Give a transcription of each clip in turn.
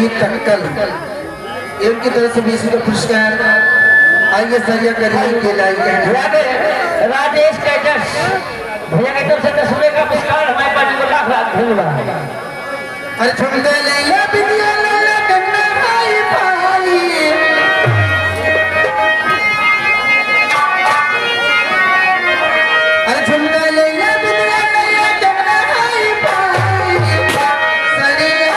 जी टक्कल इनकी तरफ से 20 का पुरस्कार। आइए सरिया करिए के लाइए राजेश कैटर्स भैया की तरफ से 10 रुपए का पुरस्कार हमारे पार्टी को लाख लाख धन्यवाद। अरे झुमका लैला बिटिया लैला कन्ना भाई भाई अरे झुमका लैला बिटिया लैला कन्ना भाई भाई सरिया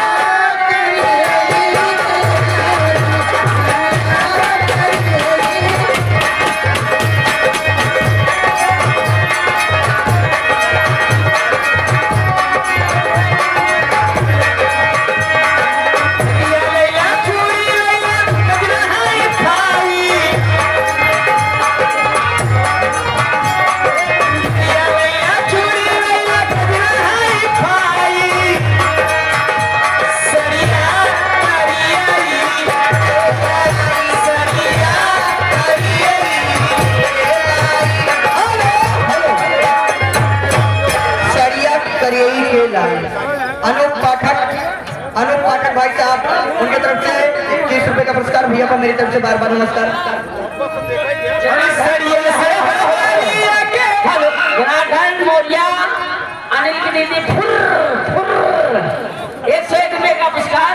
अनूप पाठक भाई साहब उनके तरफ से 30 रुपए का पुरस्कार। भैया को मेरी तरफ से बार बार नमस्कार। अनिल की दीदी 101 रुपए का पुरस्कार।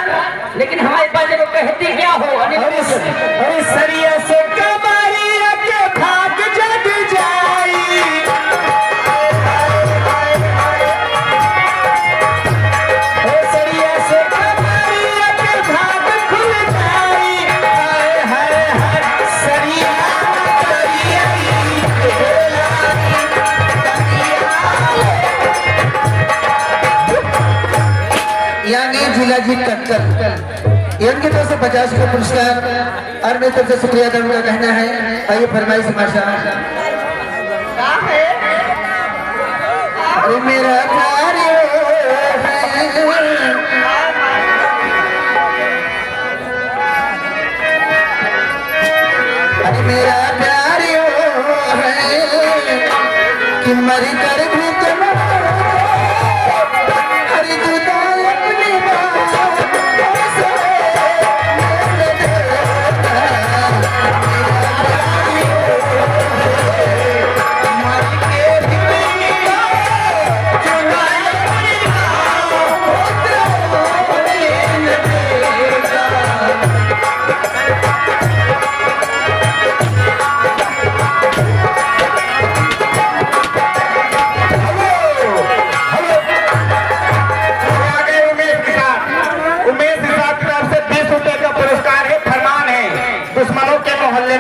लेकिन हमारे पास जो कहते क्या हो अनिल सरिया से कमारिया के भाग जग जाई जिला जी टक्कर इनकी तरफ से 50 का पुरस्कार और मेरी तरफ से शुक्रिया अदा का कहना है। आइए फरमाइश माशा मेरा प्यार मेरा प्यार है कि मर कर भी तुम हरी जुदा अपनी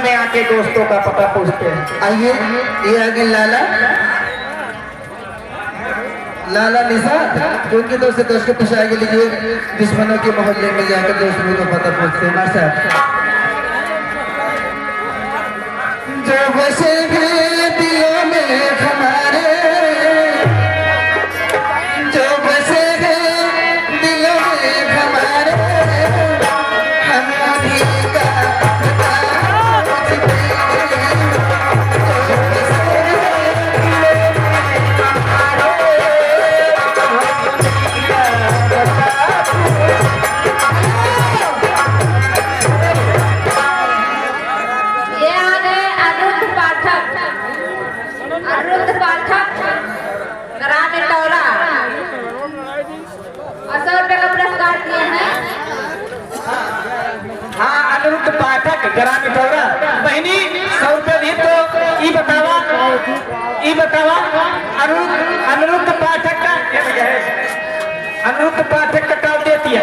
में आके दोस्तों का पता पूछते हैं। आइए ये आगे लाला लाला निशाद उनकी तरफ से दोस्त के पीछे आगे लीजिए। दुश्मनों के मोहल्ले में जाकर दोस्तों का पता पूछते हैं। माशा जो बसे दिलों में हमारे जो बसे दिलों में हमारे हम भी का पाठक ग्राम टोरा बहनी 100 रुपये दी तो ई बतावा अनिरुद्ध पाठक का अनिरुद्ध पाठक का टाल देती है। Yeah.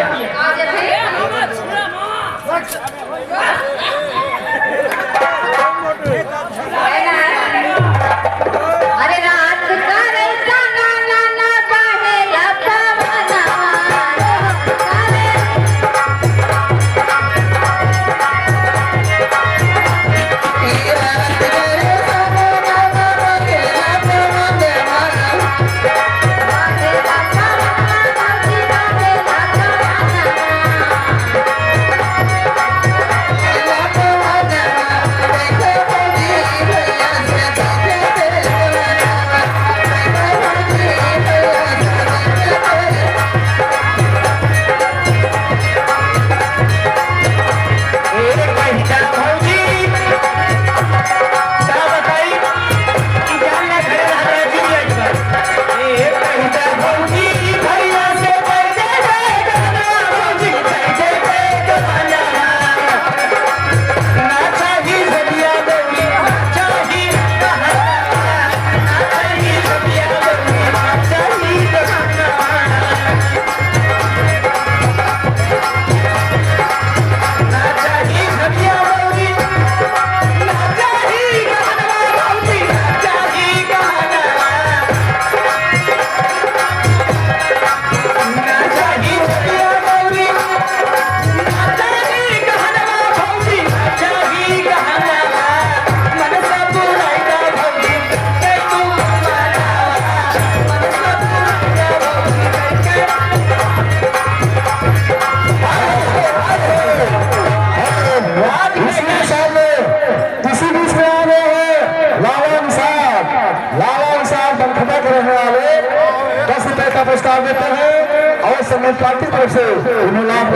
पुरस्कार देते हैं और समूह पार्टी की तरफ से उन्हें लाभ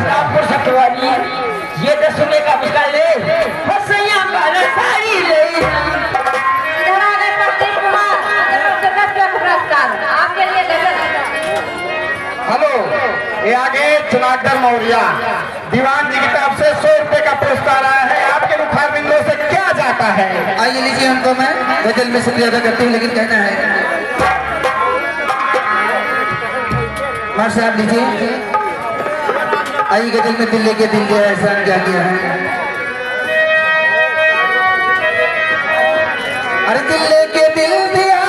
रामपुर सटवानी ये 10 रुपए का पुरस्कार ले फसैया का साड़ी ले इधर आ गए प्रदीप कुमार, ये 10 लाख पुरस्कार आपके लिए हेलो, ये आगे चुनाकर मौर्य दीवान जी की तरफ से 100 रुपए का पुरस्कार आया है। आपके मुखार बिंदु से क्या जाता है? आइए लीजिए, हमको मैं गजल में शुक्रिया अदा करती हूँ, लेकिन कहना है मार साहब लीजिए। आइए गजल में दिल लेके दिल दिया, एहसान क्या किया है। अरे दिल लेके दिल दिया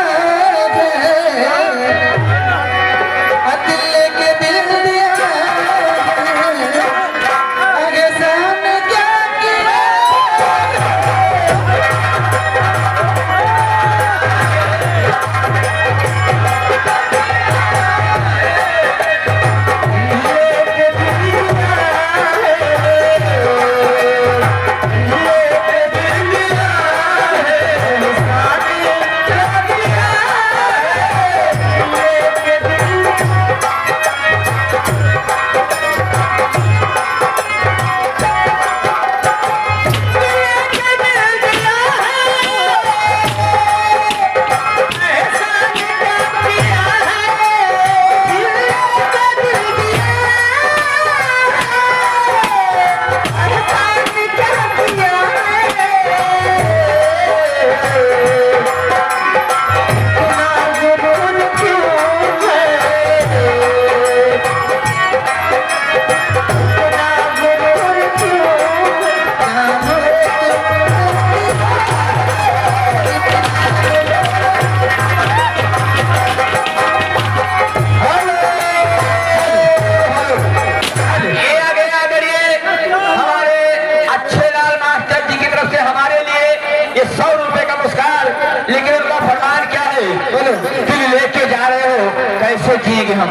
जिएंगे हम।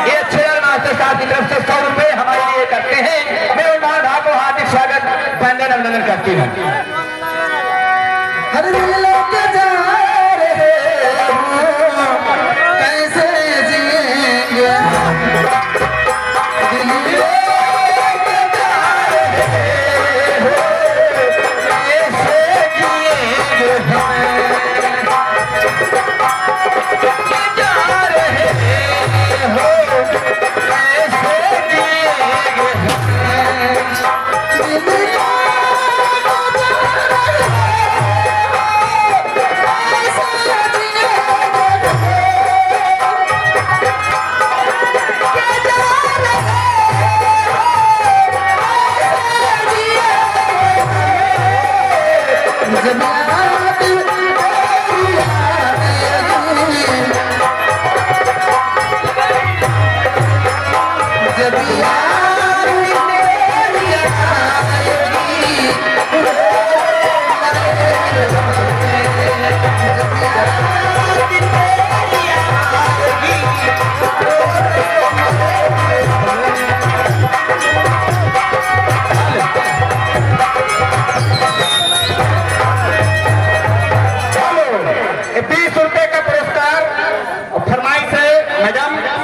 ये अच्छे मास्टर साहब की तरफ से 100 रुपए हमारे लिए करते हैं। मैं उन महानुभाव को हार्दिक स्वागत वंदन अभिनंदन करती हूँ। हर दिल लेके जा रहे हो, कैसे जिएंगे। दिल लेके जा रहे हो, कैसे जिएंगे हम।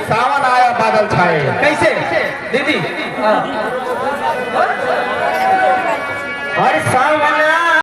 सावन आया बादल छाए। कैसे दीदी